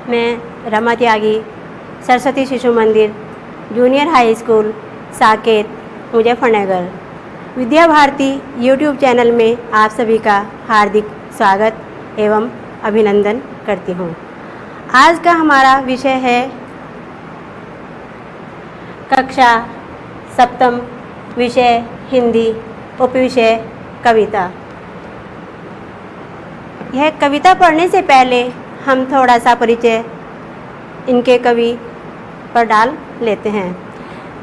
मैं रमा त्यागी, Saraswati Shishu Mandir, junior high school, Saket, Muzaffarnagar, Vidya Bharati YouTube channel में आप सभी का हार्दिक स्वागत एवं अभिनंदन करती हूँ। आज का हमारा विषय है कक्षा सप्तम, विषय हिंदी, उपविषय कविता। यह कविता पढ़ने से पहले हम थोड़ा सा परिचय इनके कवि पर डाल लेते हैं।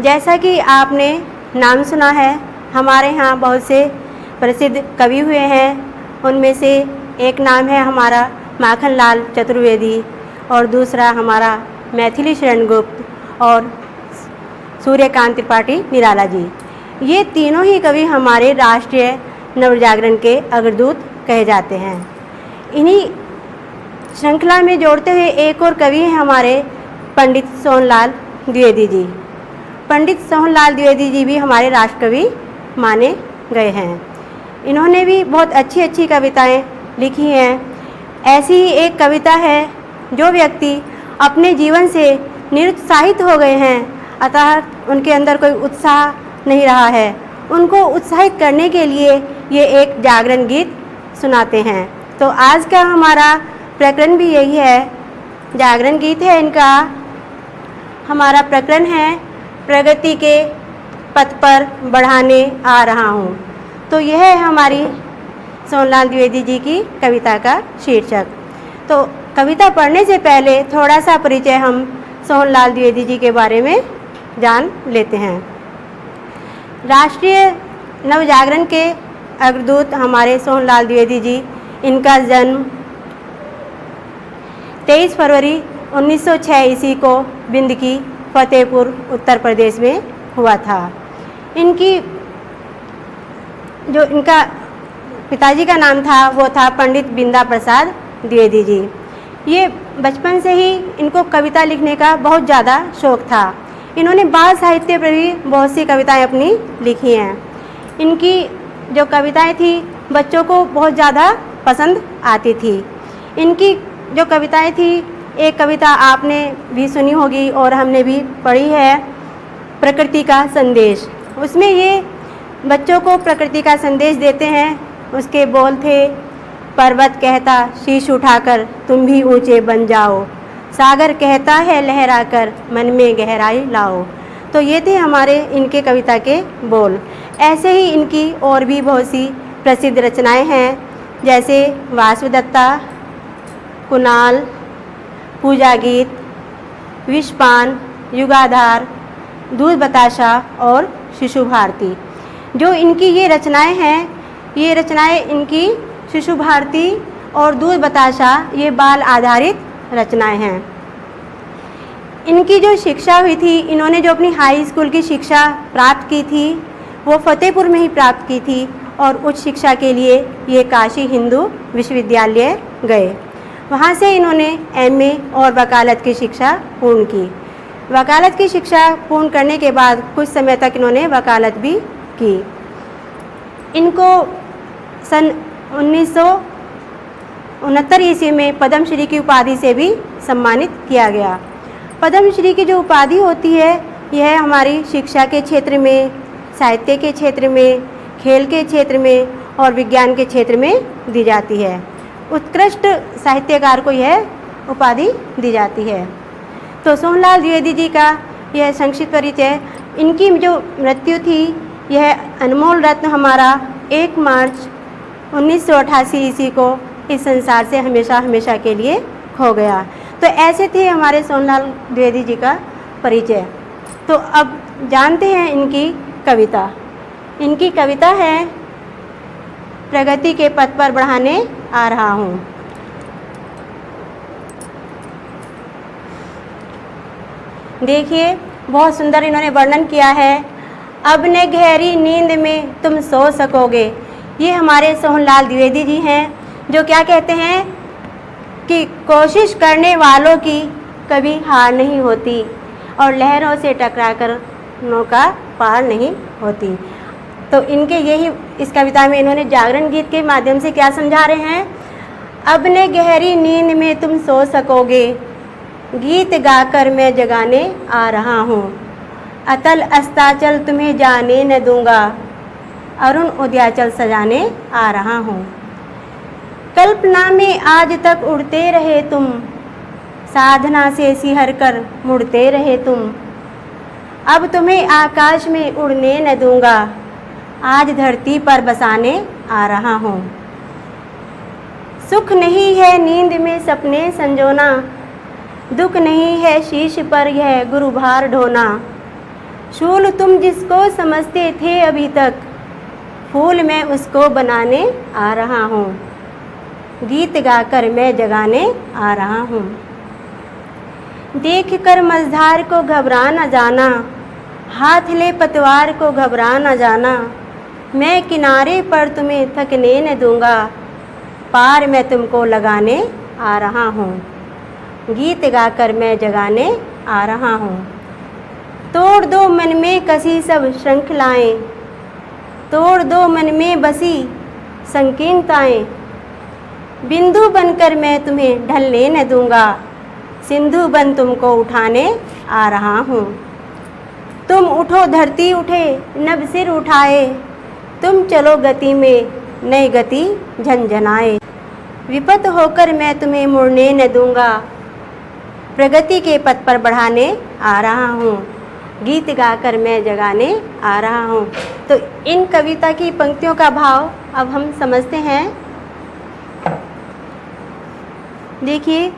जैसा कि आपने नाम सुना है, हमारे यहाँ बहुत से प्रसिद्ध कवि हुए हैं। उनमें से एक नाम है हमारा माखनलाल चतुर्वेदी और दूसरा हमारा मैथिली शरण गुप्त और सूर्यकांत त्रिपाठी निराला जी। ये तीनों ही कवि हमारे राष्ट्रीय नवजागरण के अग्रदूत कहे जाते हैं। इन्हीं श्रृंखला में जोड़ते हुए एक और कवि हैं हमारे पंडित सोहनलाल द्विवेदी जी। पंडित सोहनलाल द्विवेदी जी भी हमारे राष्ट्रकवि माने गए हैं। इन्होंने भी बहुत अच्छी अच्छी कविताएं लिखी हैं। ऐसी ही एक कविता है, जो व्यक्ति अपने जीवन से निरुत्साहित हो गए हैं, अतः उनके अंदर कोई उत्साह नहीं रहा है, उनको उत्साहित करने के लिए ये एक जागरण गीत सुनाते हैं। तो आज का हमारा प्रकरण भी यही है, जागरण गीत है इनका। हमारा प्रकरण है प्रगति के पथ पर बढ़ाने आ रहा हूँ। तो यह है हमारी सोहनलाल द्विवेदी जी की कविता का शीर्षक। तो कविता पढ़ने से पहले थोड़ा सा परिचय हम सोहनलाल द्विवेदी जी के बारे में जान लेते हैं। राष्ट्रीय नवजागरण के अग्रदूत हमारे सोहनलाल द्विवेदी जी, इनका जन्म 23 फरवरी 1906 ईस्वी को बिंदकी, फतेहपुर, उत्तर प्रदेश में हुआ था। इनका पिताजी का नाम था वो था पंडित बिंदा प्रसाद द्विवेदी जी। ये बचपन से ही इनको कविता लिखने का बहुत ज़्यादा शौक़ था। इन्होंने बाल साहित्य पर भी बहुत सी कविताएं अपनी लिखी हैं। इनकी जो कविताएं थी बच्चों को बहुत ज़्यादा पसंद आती थी। इनकी जो कविताएं थी, एक कविता आपने भी सुनी होगी और हमने भी पढ़ी है, प्रकृति का संदेश। उसमें ये बच्चों को प्रकृति का संदेश देते हैं। उसके बोल थे, पर्वत कहता शीश उठाकर तुम भी ऊंचे बन जाओ, सागर कहता है लहराकर मन में गहराई लाओ। तो ये थे हमारे इनके कविता के बोल। ऐसे ही इनकी और भी बहुत सी प्रसिद्ध रचनाएं हैं, जैसे वासुदत्ता, कुणाल, पूजा गीत, विषपान, युगाधार, दूध बताशा और शिशु भारती। जो इनकी ये रचनाएं हैं, ये रचनाएं इनकी शिशु भारती और दूध बताशा ये बाल आधारित रचनाएं हैं। इनकी जो शिक्षा हुई थी, इन्होंने जो अपनी हाई स्कूल की शिक्षा प्राप्त की थी वो फतेहपुर में ही प्राप्त की थी और उच्च शिक्षा के लिए ये काशी हिंदू विश्वविद्यालय गए। वहाँ से इन्होंने एमए और वकालत की शिक्षा पूर्ण की। वकालत की शिक्षा पूर्ण करने के बाद कुछ समय तक इन्होंने वकालत भी की। इनको सन 1969 ईस्वी में पद्मश्री की उपाधि से भी सम्मानित किया गया। पद्मश्री की जो उपाधि होती है, यह हमारी शिक्षा के क्षेत्र में, साहित्य के क्षेत्र में, खेल के क्षेत्र में और विज्ञान के क्षेत्र में दी जाती है। उत्कृष्ट साहित्यकार को यह उपाधि दी जाती है। तो सोहनलाल द्विवेदी जी का यह संक्षिप्त परिचय। इनकी जो मृत्यु थी, यह अनमोल रत्न हमारा 1 मार्च 1988 ईस्वी को इस संसार से हमेशा हमेशा के लिए खो गया। तो ऐसे थे हमारे सोहनलाल द्विवेदी जी का परिचय। तो अब जानते हैं इनकी कविता। इनकी कविता है प्रगति के पथ पर बढ़ाने आ रहा हूँ। देखिए, बहुत सुंदर इन्होंने वर्णन किया है। अब न गहरी नींद में तुम सो सकोगे। ये हमारे सोहनलाल द्विवेदी जी हैं, जो क्या कहते हैं कि कोशिश करने वालों की कभी हार नहीं होती और लहरों से टकराकर नौका पार नहीं होती। तो इनके यही इस कविता में इन्होंने जागरण गीत के माध्यम से क्या समझा रहे हैं, अब ने गहरी नींद में तुम सो सकोगे, गीत गाकर मैं जगाने आ रहा हूँ। अतल अस्ताचल तुम्हें जाने न दूंगा, अरुण उदयाचल सजाने आ रहा हूँ। कल्पना में आज तक उड़ते रहे तुम, साधना से सिहर कर मुड़ते रहे तुम। अब तुम्हें आकाश में उड़ने न दूंगा, आज धरती पर बसाने आ रहा हूँ। सुख नहीं है नींद में सपने संजोना, दुख नहीं है शीश पर यह गुरुभार ढोना। शूल तुम जिसको समझते थे अभी तक, फूल मैं उसको बनाने आ रहा हूँ। गीत गाकर मैं जगाने आ रहा हूँ। देख कर मझधार को घबरा न जाना, हाथ ले पतवार को घबरा न जाना। मैं किनारे पर तुम्हें थकने न दूंगा, पार मैं तुमको लगाने आ रहा हूँ। गीत गाकर मैं जगाने आ रहा हूँ। तोड़ दो मन में कसी सब श्रृंखलाएं, तोड़ दो मन में बसी संकीर्णताएं। बिंदु बनकर मैं तुम्हें ढलने न दूंगा, सिंधु बन तुमको उठाने आ रहा हूँ। तुम उठो धरती उठे नभ सिर उठाए, तुम चलो गति में नई गति झंझनाए। विपत होकर मैं तुम्हें मुड़ने न दूंगा, प्रगति के पथ पर बढ़ाने आ रहा हूँ। गीत गाकर मैं जगाने आ रहा हूँ। तो इन कविता की पंक्तियों का भाव अब हम समझते हैं। देखिए,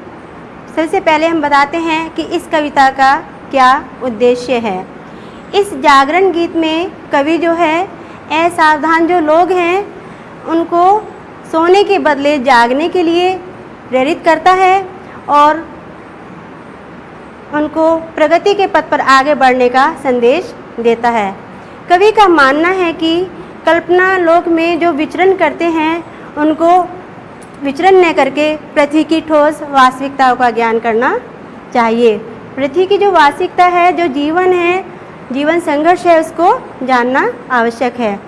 सबसे पहले हम बताते हैं कि इस कविता का क्या उद्देश्य है। इस जागरण गीत में कवि जो है असावधान जो लोग हैं उनको सोने के बदले जागने के लिए प्रेरित करता है और उनको प्रगति के पथ पर आगे बढ़ने का संदेश देता है। कवि का मानना है कि कल्पना लोक में जो विचरण करते हैं उनको विचरण न करके पृथ्वी की ठोस वास्तविकताओं का ज्ञान करना चाहिए। पृथ्वी की जो वास्तविकता है, जो जीवन है, जीवन संघर्ष है, उसको जानना आवश्यक है।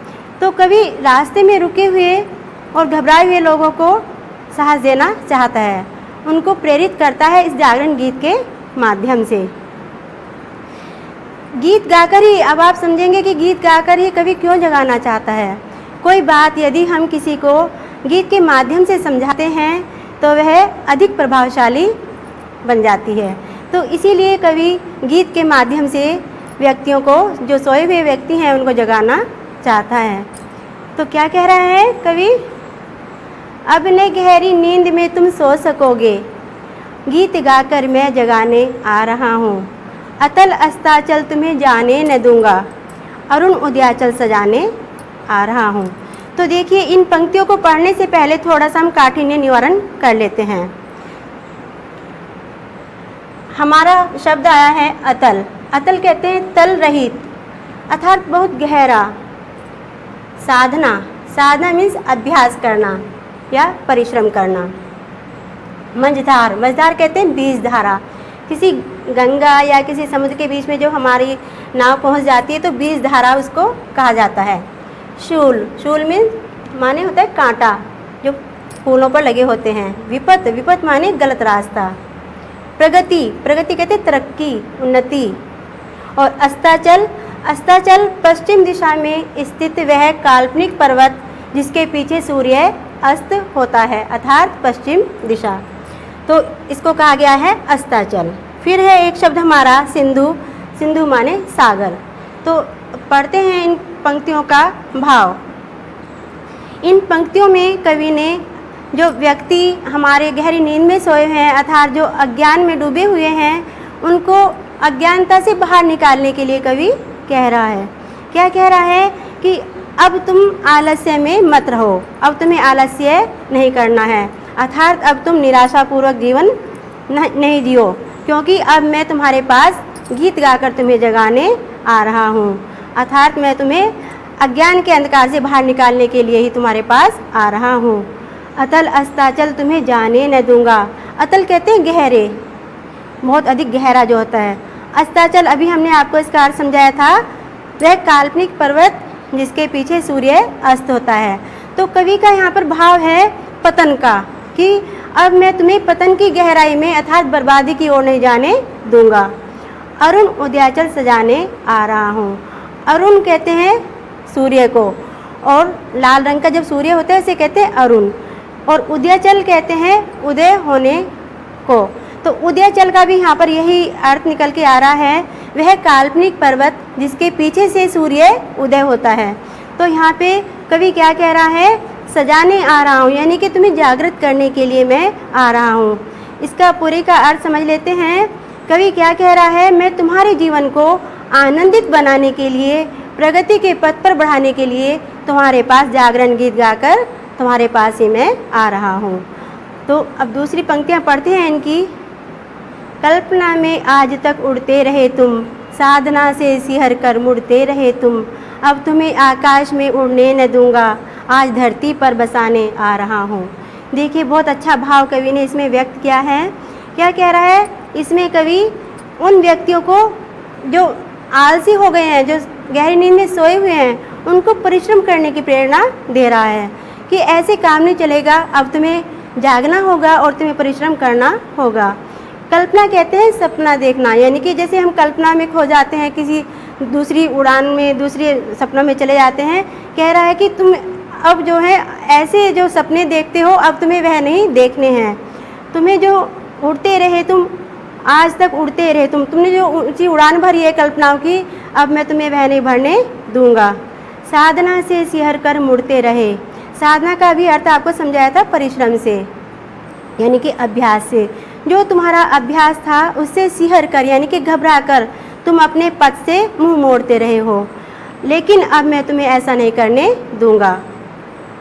तो कवि रास्ते में रुके हुए और घबराए हुए लोगों को साहस देना चाहता है, उनको प्रेरित करता है इस जागरण गीत के माध्यम से। गीत गाकर ही, अब आप समझेंगे कि गीत गाकर ही कवि क्यों जगाना चाहता है। कोई बात यदि हम किसी को गीत के माध्यम से समझाते हैं तो वह अधिक प्रभावशाली बन जाती है। तो इसीलिए कवि गीत के माध्यम से व्यक्तियों को, जो सोए हुए व्यक्ति हैं, उनको जगाना चाहता है। तो क्या कह रहा है कवि? अब न गहरी नींद में तुम सो सकोगे, गीत गाकर मैं जगाने आ रहा हूँ। अतल अस्ताचल तुम्हें जाने न दूंगा, अरुण उदयाचल सजाने आ रहा हूँ। तो देखिए, इन पंक्तियों को पढ़ने से पहले थोड़ा सा हम काठिन्य निवारण कर लेते हैं। हमारा शब्द आया है अतल। अतल कहते हैं तल रहित, अर्थात बहुत गहरा। साधना, साधना मीन्स अभ्यास करना या परिश्रम करना। मंझधार, मंझधार कहते हैं बीज धारा। किसी गंगा या किसी समुद्र के बीच में जो हमारी नाव पहुंच जाती है तो बीज धारा उसको कहा जाता है। शूल, शूल मीन्स माने होता है कांटा जो फूलों पर लगे होते हैं। विपत, विपत माने गलत रास्ता। प्रगति, प्रगति कहते हैं तरक्की, उन्नति। और अस्ताचल, अस्ताचल पश्चिम दिशा में स्थित वह काल्पनिक पर्वत जिसके पीछे सूर्य अस्त होता है, अर्थात पश्चिम दिशा। तो इसको कहा गया है अस्ताचल। फिर है एक शब्द हमारा सिंधु, सिंधु माने सागर। तो पढ़ते हैं इन पंक्तियों का भाव। इन पंक्तियों में कवि ने जो व्यक्ति हमारे गहरी नींद में सोए हैं, अर्थात जो अज्ञान में डूबे हुए हैं, उनको अज्ञानता से बाहर निकालने के लिए कवि कह रहा है। क्या कह रहा है कि अब तुम आलस्य में मत रहो, अब तुम्हें आलस्य नहीं करना है, अर्थात अब तुम निराशापूर्वक जीवन नहीं जियो, क्योंकि अब मैं तुम्हारे पास गीत गाकर तुम्हें जगाने आ रहा हूँ। अर्थात मैं तुम्हें अज्ञान के अंधकार से बाहर निकालने के लिए ही तुम्हारे पास आ रहा हूँ। अतल अस्ताचल तुम्हें जाने न दूंगा। अतल कहते हैं गहरे, बहुत अधिक गहरा जो होता है। अस्ताचल अभी हमने आपको इसका अर्थ समझाया था, वह काल्पनिक पर्वत जिसके पीछे सूर्य अस्त होता है। तो कवि का यहाँ पर भाव है पतन का, कि अब मैं तुम्हें पतन की गहराई में अर्थात बर्बादी की ओर नहीं जाने दूंगा। अरुण उदयाचल सजाने आ रहा हूँ। अरुण कहते हैं सूर्य को, और लाल रंग का जब सूर्य होता है उसे कहते हैं अरुण, और उदयाचल कहते हैं उदय होने को। तो उदयाचल का भी यहाँ पर यही अर्थ निकल के आ रहा है, वह काल्पनिक पर्वत जिसके पीछे से सूर्य उदय होता है। तो यहाँ पे कवि क्या कह रहा है, सजाने आ रहा हूँ, यानी कि तुम्हें जागृत करने के लिए मैं आ रहा हूँ। इसका पूरे का अर्थ समझ लेते हैं। कवि क्या कह रहा है, मैं तुम्हारे जीवन को आनंदित बनाने के लिए, प्रगति के पथ पर बढ़ाने के लिए तुम्हारे पास जागरण गीत गाकर तुम्हारे पास ही मैं आ रहा हूँ। तो अब दूसरी पंक्तियाँ पढ़ते हैं इनकी। कल्पना में आज तक उड़ते रहे तुम, साधना से सिहर कर मुड़ते रहे तुम, अब तुम्हें आकाश में उड़ने न दूंगा, आज धरती पर बसाने आ रहा हूँ। देखिए बहुत अच्छा भाव कवि ने इसमें व्यक्त किया है। क्या कह रहा है, इसमें कवि उन व्यक्तियों को जो आलसी हो गए हैं, जो गहरी नींद में सोए हुए हैं, उनको परिश्रम करने की प्रेरणा दे रहा है कि ऐसे काम नहीं चलेगा, अब तुम्हें जागना होगा और तुम्हें परिश्रम करना होगा। कल्पना कहते हैं सपना देखना, यानी कि जैसे हम कल्पना में खो जाते हैं, किसी दूसरी उड़ान में, दूसरे सपनों में चले जाते हैं। कह रहा है कि तुम अब जो है ऐसे जो सपने देखते हो, अब तुम्हें वह नहीं देखने हैं। तुम्हें जो उड़ते रहे तुम, आज तक उड़ते रहे तुमने जो ऊंची उड़ान भरी है कल्पनाओं की, अब मैं तुम्हें वह नहीं भरने दूंगा। साधना से सिहर कर मुड़ते रहे, साधना का भी अर्थ आपको समझाया था परिश्रम से, यानी कि अभ्यास से। जो तुम्हारा अभ्यास था उससे सिहर कर, यानी कि घबरा कर तुम अपने पथ से मुंह मोड़ते रहे हो, लेकिन अब मैं तुम्हें ऐसा नहीं करने दूंगा।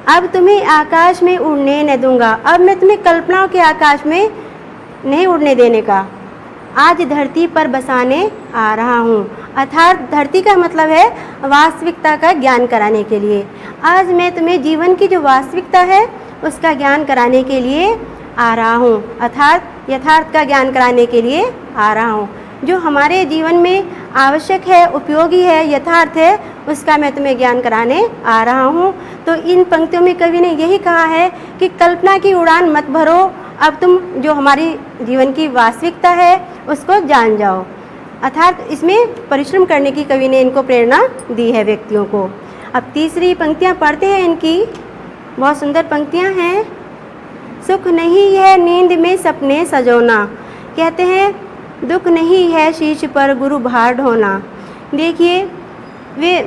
अब तुम्हें आकाश में उड़ने न दूंगा, अब मैं तुम्हें कल्पनाओं के आकाश में नहीं उड़ने देने का, आज धरती पर बसाने आ रहा हूँ। अर्थात धरती का मतलब है वास्तविकता का ज्ञान कराने के लिए। आज मैं तुम्हें जीवन की जो वास्तविकता है उसका ज्ञान कराने के लिए आ रहा हूँ, अर्थात यथार्थ का ज्ञान कराने के लिए आ रहा हूँ। जो हमारे जीवन में आवश्यक है, उपयोगी है, यथार्थ है, उसका मैं तुम्हें ज्ञान कराने आ रहा हूँ। तो इन पंक्तियों में कवि ने यही कहा है कि कल्पना की उड़ान मत भरो, अब तुम जो हमारी जीवन की वास्तविकता है उसको जान जाओ। अर्थात इसमें परिश्रम करने की कवि ने इनको प्रेरणा दी है व्यक्तियों को। अब तीसरी पंक्तियाँ पढ़ते हैं इनकी, बहुत सुंदर पंक्तियाँ हैं। सुख नहीं है नींद में सपने सजोना, कहते हैं दुख नहीं है शीश पर गुरु भार ढोना। देखिए वे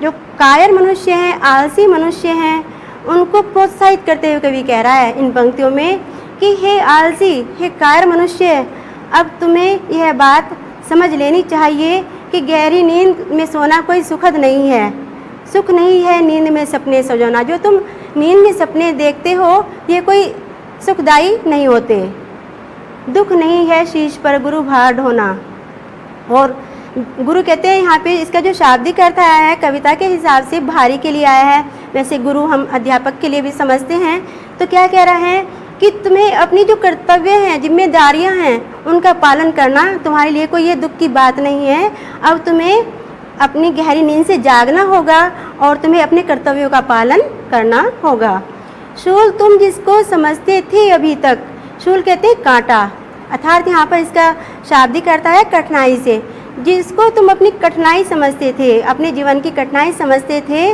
जो कायर मनुष्य हैं, आलसी मनुष्य हैं, उनको प्रोत्साहित करते हुए कवि कह रहा है इन पंक्तियों में कि हे आलसी, हे कायर मनुष्य, अब तुम्हें यह बात समझ लेनी चाहिए कि गहरी नींद में सोना कोई सुखद नहीं है। सुख नहीं है नींद में सपने सजोना, जो तुम नींद में सपने देखते हो ये कोई सुखदायी नहीं होते। दुख नहीं है शीश पर गुरु भार ढोना। और गुरु कहते हैं यहाँ पे, इसका जो शाब्दिक अर्थ आया है कविता के हिसाब से भारी के लिए आया है, वैसे गुरु हम अध्यापक के लिए भी समझते हैं। तो क्या कह रहा है कि तुम्हें अपनी जो कर्तव्य हैं, जिम्मेदारियां हैं, उनका पालन करना तुम्हारे लिए कोई ये दुख की बात नहीं है। अब तुम्हें अपनी गहरी नींद से जागना होगा और तुम्हें अपने कर्तव्यों का पालन करना होगा। शूल तुम जिसको समझते थे अभी तक, शूल कहते हैं कांटा, अर्थात यहाँ पर इसका शाब्दिक अर्थ है कठिनाई से। जिसको तुम अपनी कठिनाई समझते थे, अपने जीवन की कठिनाई समझते थे,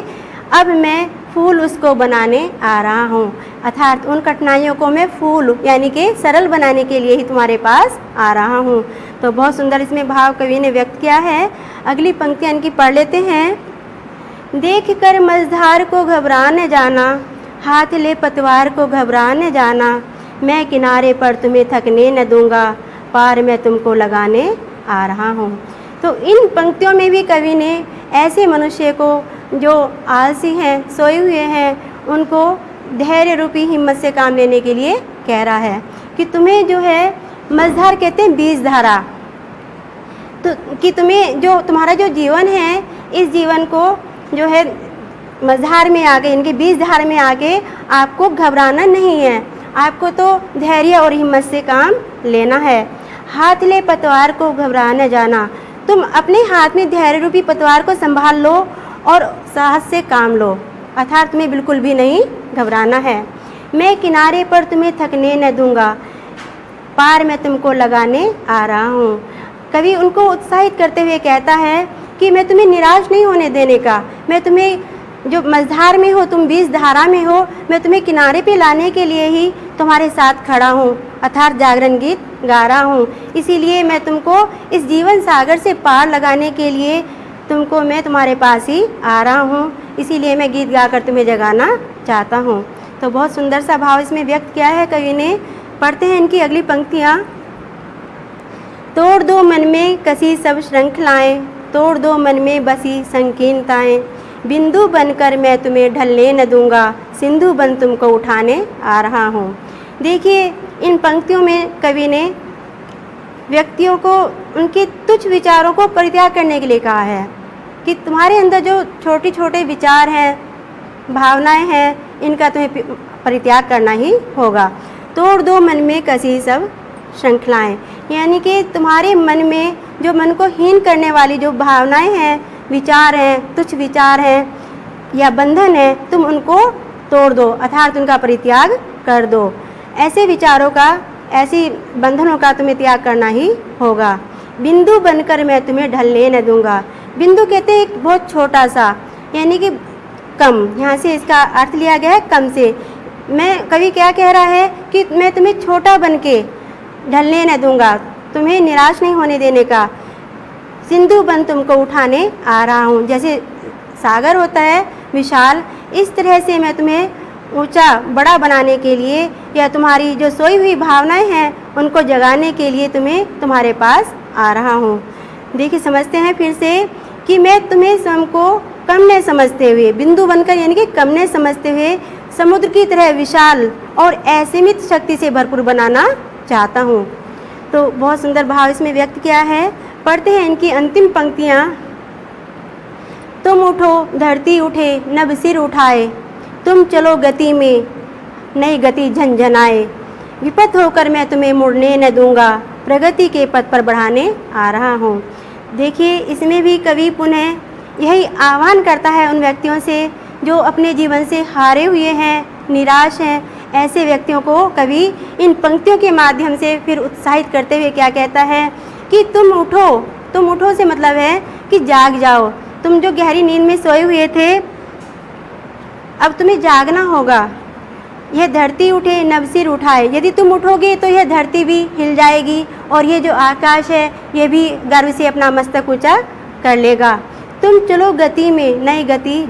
अब मैं फूल उसको बनाने आ रहा हूँ। अर्थात उन कठिनाइयों को मैं फूल यानी कि सरल बनाने के लिए ही तुम्हारे पास आ रहा हूँ। तो बहुत सुंदर इसमें भाव कवि ने व्यक्त किया है। अगली पंक्तियाँ इनकी पढ़ लेते हैं। देख कर मझधार को घबरा न जाना, हाथ ले पतवार को घबरा न जाना, मैं किनारे पर तुम्हें थकने न दूंगा, पार मैं तुमको लगाने आ रहा हूँ। तो इन पंक्तियों में भी कवि ने ऐसे मनुष्य को जो आलसी हैं, सोए हुए हैं, उनको धैर्य रूपी हिम्मत से काम लेने के लिए कह रहा है कि तुम्हें जो है मझधार कहते हैं बीज धारा, तो कि तुम्हें जो तुम्हारा जो जीवन है, इस जीवन को जो है मझधार में आके, इनके बीज धार में आके आपको घबराना नहीं है, आपको तो धैर्य और हिम्मत से काम लेना है। हाथ ले पतवार को घबरा न जाना, तुम अपने हाथ में धैर्य रूपी पतवार को संभाल लो और साहस से काम लो, अर्थात तुम्हें बिल्कुल भी नहीं घबराना है। मैं किनारे पर तुम्हें थकने न दूंगा, पार मैं तुमको लगाने आ रहा हूँ। कवि उनको उत्साहित करते हुए कहता है कि मैं तुम्हें निराश नहीं होने देने का, मैं तुम्हें जो मझधार में हो, तुम बीच धारा में हो, मैं तुम्हें किनारे पे लाने के लिए ही तुम्हारे साथ खड़ा हूँ, अर्थात जागरण गीत गा रहा हूँ। इसीलिए मैं तुमको इस जीवन सागर से पार लगाने के लिए तुमको मैं तुम्हारे पास ही आ रहा हूँ, इसीलिए मैं गीत गाकर तुम्हें जगाना चाहता हूँ। तो बहुत सुंदर सा भाव इसमें व्यक्त किया है कवि ने। पढ़ते हैं इनकी अगली पंक्तियाँ। तोड़ दो मन में कसी सब श्रृंखलाएं, तोड़ दो मन में बसी संकीर्णताएं, बिंदु बनकर मैं तुम्हें ढलने न दूंगा, सिंधु बन तुमको उठाने आ रहा हूँ। देखिए इन पंक्तियों में कवि ने व्यक्तियों को उनके तुच्छ विचारों को परित्याग करने के लिए कहा है कि तुम्हारे अंदर जो छोटे छोटे विचार हैं, भावनाएं हैं, इनका तुम्हें परित्याग करना ही होगा। तोड़ दो मन में कसी सब श्रृंखलाएं, यानी कि तुम्हारे मन में जो मन को हीन करने वाली जो भावनाएं हैं, विचार हैं, तुच्छ विचार हैं या बंधन है, तुम उनको तोड़ दो, अर्थात उनका परित्याग कर दो। ऐसे विचारों का, ऐसी बंधनों का तुम्हें त्याग करना ही होगा। बिंदु बनकर मैं तुम्हें ढलने न दूंगा। बिंदु कहते हैं एक बहुत छोटा सा, यानी कि कम, यहाँ से इसका अर्थ लिया गया है कम से। मैं कवि क्या कह रहा है कि मैं तुम्हें छोटा बन के ढलने न दूंगा, तुम्हें निराश नहीं होने देने का, सिंधु बन तुमको उठाने आ रहा हूँ। जैसे सागर होता है विशाल, इस तरह से मैं तुम्हें ऊंचा बड़ा बनाने के लिए या तुम्हारी जो सोई हुई भावनाएं हैं उनको जगाने के लिए तुम्हें तुम्हारे पास आ रहा हूँ। देखिए समझते हैं फिर से कि मैं तुम्हें स्वयं को कम न समझते हुए, बिंदु बनकर यानी कि कम न समझते हुए समुद्र की तरह विशाल और असीमित शक्ति से भरपूर बनाना चाहता हूँ। तो बहुत सुंदर भाव इसमें व्यक्त किया है। पढ़ते हैं इनकी अंतिम पंक्तियाँ। तुम उठो धरती उठे नभ सिर उठाए, तुम चलो गति में नई गति झंझनाए, विपत होकर मैं तुम्हें मुड़ने न दूंगा, प्रगति के पथ पर बढ़ाने आ रहा हूँ। देखिए इसमें भी कवि पुनः यही आह्वान करता है उन व्यक्तियों से जो अपने जीवन से हारे हुए हैं, निराश हैं। ऐसे व्यक्तियों को कवि इन पंक्तियों के माध्यम से फिर उत्साहित करते हुए क्या कहता है कि तुम उठो। तुम उठो से मतलब है कि जाग जाओ। तुम जो गहरी नींद में सोए हुए थे, अब तुम्हें जागना होगा। यह धरती उठे नभ सिर उठाए, यदि तुम उठोगे तो यह धरती भी हिल जाएगी और ये जो आकाश है ये भी गर्व से अपना मस्तक ऊंचा कर लेगा। तुम चलो गति में नई गति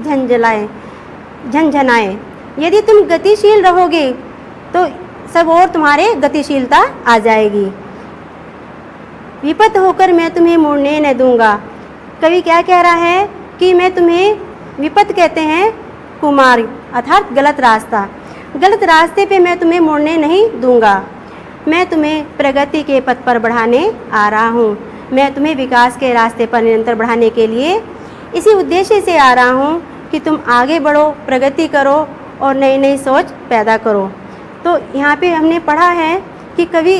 झंझनाए, यदि तुम गतिशील रहोगे तो सब और तुम्हारे गतिशीलता आ जाएगी। विपत होकर मैं तुम्हें मुड़ने न दूंगा। कवि क्या कह रहा है कि मैं तुम्हें, विपत कहते हैं कुमार्ग अर्थात गलत रास्ता, गलत रास्ते पे मैं तुम्हें मुड़ने नहीं दूंगा। मैं तुम्हें प्रगति के पथ पर बढ़ाने आ रहा हूँ। मैं तुम्हें विकास के रास्ते पर निरंतर बढ़ाने के लिए इसी उद्देश्य से आ रहा हूँ कि तुम आगे बढ़ो, प्रगति करो और नई नई सोच पैदा करो। तो यहाँ पे हमने पढ़ा है कि कवि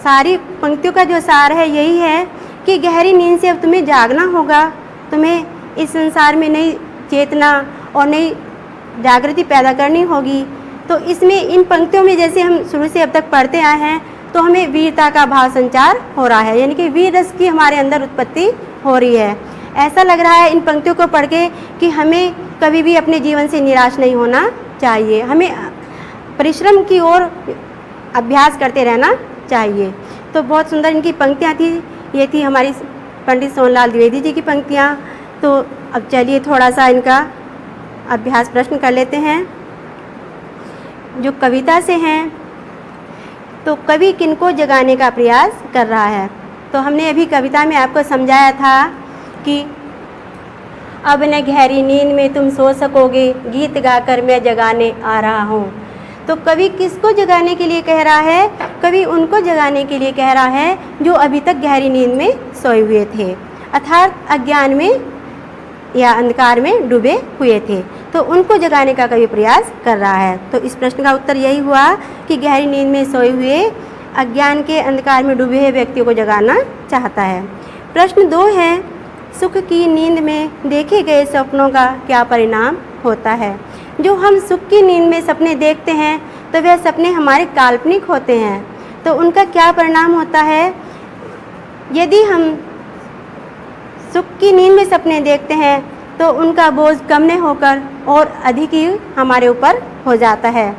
सारी पंक्तियों का जो सार है यही है कि गहरी नींद से अब तुम्हें जागना होगा, तुम्हें इस संसार में नई चेतना और नई जागृति पैदा करनी होगी। तो इसमें इन पंक्तियों में जैसे हम शुरू से अब तक पढ़ते आए हैं तो हमें वीरता का भाव संचार हो रहा है, यानी कि वीर रस की हमारे अंदर उत्पत्ति हो रही है। ऐसा लग रहा है इन पंक्तियों को पढ़ के कि हमें कभी भी अपने जीवन से निराश नहीं होना चाहिए, हमें परिश्रम की ओर अभ्यास करते रहना चाहिए। तो बहुत सुंदर इनकी पंक्तियाँ थी। ये थी हमारी पंडित सोनलाल द्विवेदी जी की पंक्तियाँ। तो अब चलिए थोड़ा सा इनका अभ्यास प्रश्न कर लेते हैं जो कविता से हैं। तो कवि किनको जगाने का प्रयास कर रहा है? तो हमने अभी कविता में आपको समझाया था कि अब न गहरी नींद में तुम सो सकोगे, गीत गाकर मैं जगाने आ रहा हूँ। तो कवि किसको जगाने के लिए कह रहा है? कवि उनको जगाने के लिए कह रहा है जो अभी तक गहरी नींद में सोए हुए थे, अर्थात अज्ञान में या अंधकार में डूबे हुए थे। तो उनको जगाने का कवि प्रयास कर रहा है। तो इस प्रश्न का उत्तर यही हुआ कि गहरी नींद में सोए हुए अज्ञान के अंधकार में डूबे हुए व्यक्तियों को जगाना चाहता है। प्रश्न 2 है, सुख की नींद में देखे गए सपनों का क्या परिणाम होता है? जो हम सुख की नींद में सपने देखते हैं तो वह सपने हमारे काल्पनिक होते हैं। तो उनका क्या परिणाम होता है? यदि हम सुख की नींद में सपने देखते हैं तो उनका बोझ कम नहीं होकर और अधिक ही हमारे ऊपर हो जाता है।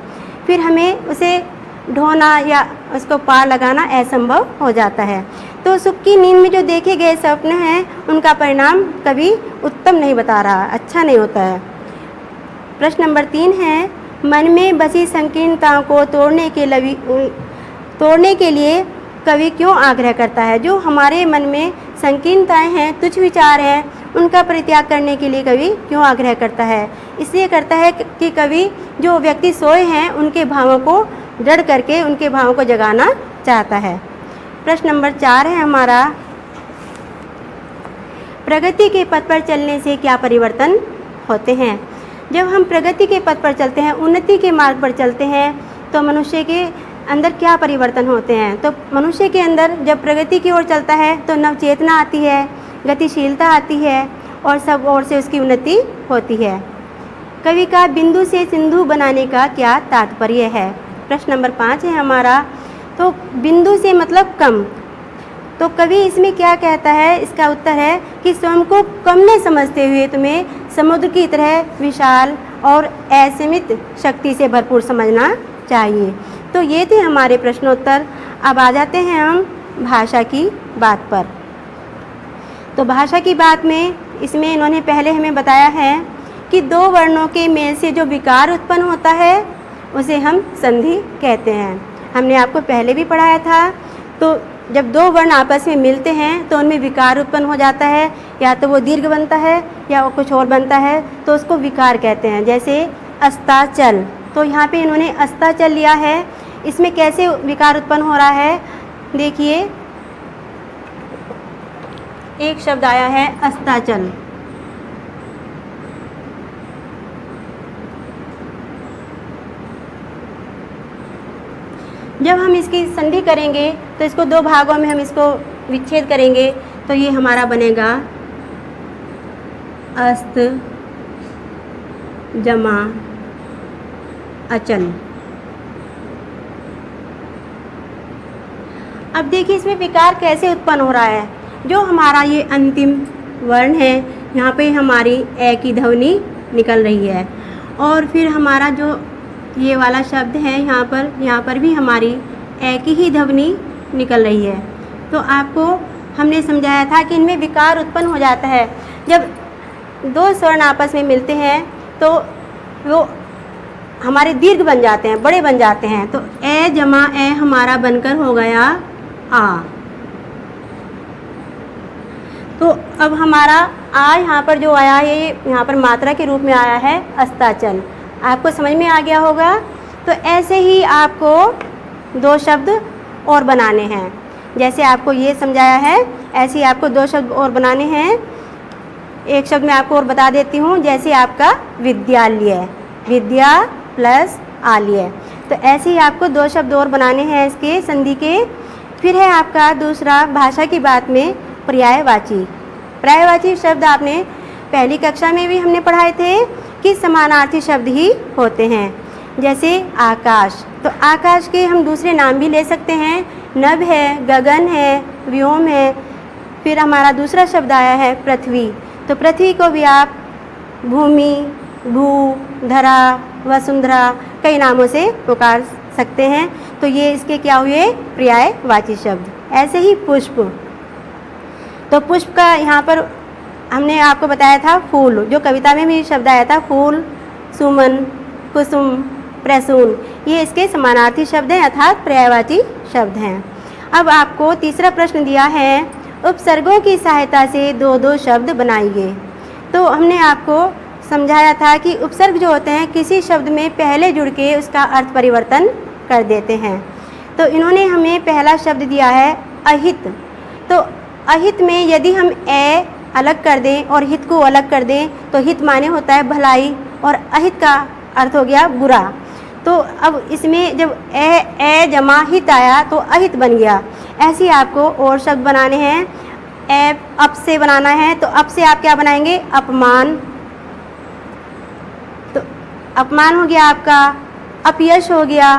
फिर हमें उसे ढोना या उसको पार लगाना असंभव हो जाता है। तो सुख की नींद में जो देखे गए सपने हैं उनका परिणाम कभी उत्तम नहीं बता रहा, अच्छा नहीं होता है। प्रश्न नंबर 3 है, मन में बसी संकीर्णताओं को तोड़ने के लिए कवि क्यों आग्रह करता है? जो हमारे मन में संकीर्णताएं हैं, तुच्छ विचार हैं, उनका परित्याग करने के लिए कवि क्यों आग्रह करता है? इसलिए करता है कि कवि जो व्यक्ति सोए हैं उनके भावों को दृढ़ करके उनके भावों को जगाना चाहता है। प्रश्न नंबर 4 है हमारा, प्रगति के पथ पर चलने से क्या परिवर्तन होते हैं? जब हम प्रगति के पथ पर चलते हैं, उन्नति के मार्ग पर चलते हैं, तो मनुष्य के अंदर क्या परिवर्तन होते हैं? तो मनुष्य के अंदर जब प्रगति की ओर चलता है तो नवचेतना आती है, गतिशीलता आती है और सब ओर से उसकी उन्नति होती है। कवि का बिंदु से सिंधु बनाने का क्या तात्पर्य है? प्रश्न नंबर 5 है हमारा, तो बिंदु से मतलब कम। तो कवि इसमें क्या कहता है? इसका उत्तर है कि स्वयं को कम नहीं समझते हुए तुम्हें समुद्र की तरह विशाल और असीमित शक्ति से भरपूर समझना चाहिए। तो ये थे हमारे प्रश्नोत्तर। अब आ जाते हैं हम भाषा की बात पर। तो भाषा की बात में इसमें इन्होंने पहले हमें बताया है कि दो वर्णों के मेल से जो विकार उत्पन्न होता है उसे हम संधि कहते हैं। हमने आपको पहले भी पढ़ाया था। तो जब दो वर्ण आपस में मिलते हैं तो उनमें विकार उत्पन्न हो जाता है, या तो वो दीर्घ बनता है या वो कुछ और बनता है, तो उसको विकार कहते हैं। जैसे अस्ताचल, तो यहाँ पे इन्होंने अस्ताचल लिया है। इसमें कैसे विकार उत्पन्न हो रहा है? देखिए, एक शब्द आया है अस्ताचल, जब हम इसकी संधि करेंगे तो इसको दो भागों में हम इसको विच्छेद करेंगे तो ये हमारा बनेगा अस्त जमा अचल। अब देखिए इसमें विकार कैसे उत्पन्न हो रहा है। जो हमारा ये अंतिम वर्ण है, यहाँ पे हमारी ए की ध्वनि निकल रही है, और फिर हमारा जो ये वाला शब्द है यहाँ पर भी हमारी ए की ही ध्वनि निकल रही है। तो आपको हमने समझाया था कि इनमें विकार उत्पन्न हो जाता है। जब दो स्वर्ण आपस में मिलते हैं तो वो हमारे दीर्घ बन जाते हैं, बड़े बन जाते हैं। तो ए जमा ए हमारा बनकर हो गया आ। तो अब हमारा आ यहाँ पर जो आया है, ये यहाँ पर मात्रा के रूप में आया है अस्ताचल। आपको समझ में आ गया होगा। तो ऐसे ही आपको दो शब्द और बनाने हैं। जैसे आपको ये समझाया है, ऐसे ही आपको दो शब्द और बनाने हैं। एक शब्द मैं आपको और बता देती हूँ, जैसे आपका विद्यालय, विद्या प्लस आलय। तो ऐसे ही आपको दो शब्द और बनाने हैं इसके संधि के। फिर है आपका दूसरा भाषा की बात में पर्यायवाची। पर्यायवाची शब्द आपने पहली कक्षा में भी हमने पढ़ाए थे कि समानार्थी शब्द ही होते हैं। जैसे आकाश, तो आकाश के हम दूसरे नाम भी ले सकते हैं। नभ है, गगन है, व्योम है। फिर हमारा दूसरा शब्द आया है पृथ्वी। तो पृथ्वी को भी आप भूमि, भू, धरा, वसुंधरा कई नामों से पुकार सकते हैं। तो ये इसके क्या हुए? पर्यायवाची शब्द। ऐसे ही पुष्प, तो पुष्प का यहाँ पर हमने आपको बताया था फूल, जो कविता में भी शब्द आया था, फूल, सुमन, कुसुम, प्रसून, ये इसके समानार्थी शब्द हैं अर्थात पर्यायवाची शब्द हैं। अब आपको तीसरा प्रश्न दिया है, उपसर्गों की सहायता से दो दो शब्द बनाइए। तो हमने आपको समझाया था कि उपसर्ग जो होते हैं किसी शब्द में पहले जुड़ के उसका अर्थ परिवर्तन कर देते हैं। तो इन्होंने हमें पहला शब्द दिया है अहित। तो अहित में यदि हम ए अलग कर दें और हित को अलग कर दें तो हित माने होता है भलाई और अहित का अर्थ हो गया बुरा। तो अब इसमें जब ए जमा हित आया तो अहित बन गया। ऐसे ही आपको और शब्द बनाने हैं। ए अप से बनाना है, तो अप से आप क्या बनाएंगे? अपमान। तो अपमान हो गया आपका अपयश हो गया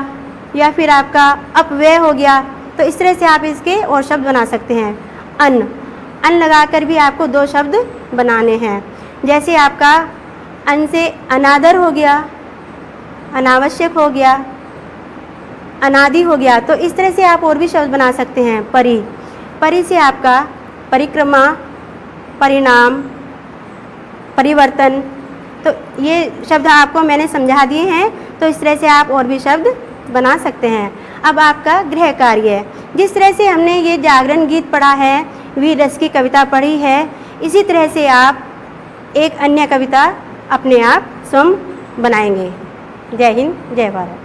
या फिर आपका अपव्यय हो गया, तो इस तरह से आप इसके और शब्द बना सकते हैं। अन, अन लगाकर भी आपको 2 शब्द बनाने हैं। जैसे आपका अन से अनादर हो गया, अनावश्यक हो गया, अनादि हो गया, तो इस तरह से आप और भी शब्द बना सकते हैं। परि, परि से आपका परिक्रमा, परिणाम, परिवर्तन, तो ये शब्द आपको मैंने समझा दिए हैं, तो इस तरह से आप और भी शब्द बना सकते हैं। अब आपका गृह कार्य, जिस तरह से हमने ये जागरण गीत पढ़ा है, वीर रस की कविता पढ़ी है, इसी तरह से आप एक अन्य कविता अपने आप स्वयं बनाएंगे। जय हिंद, जय भारत।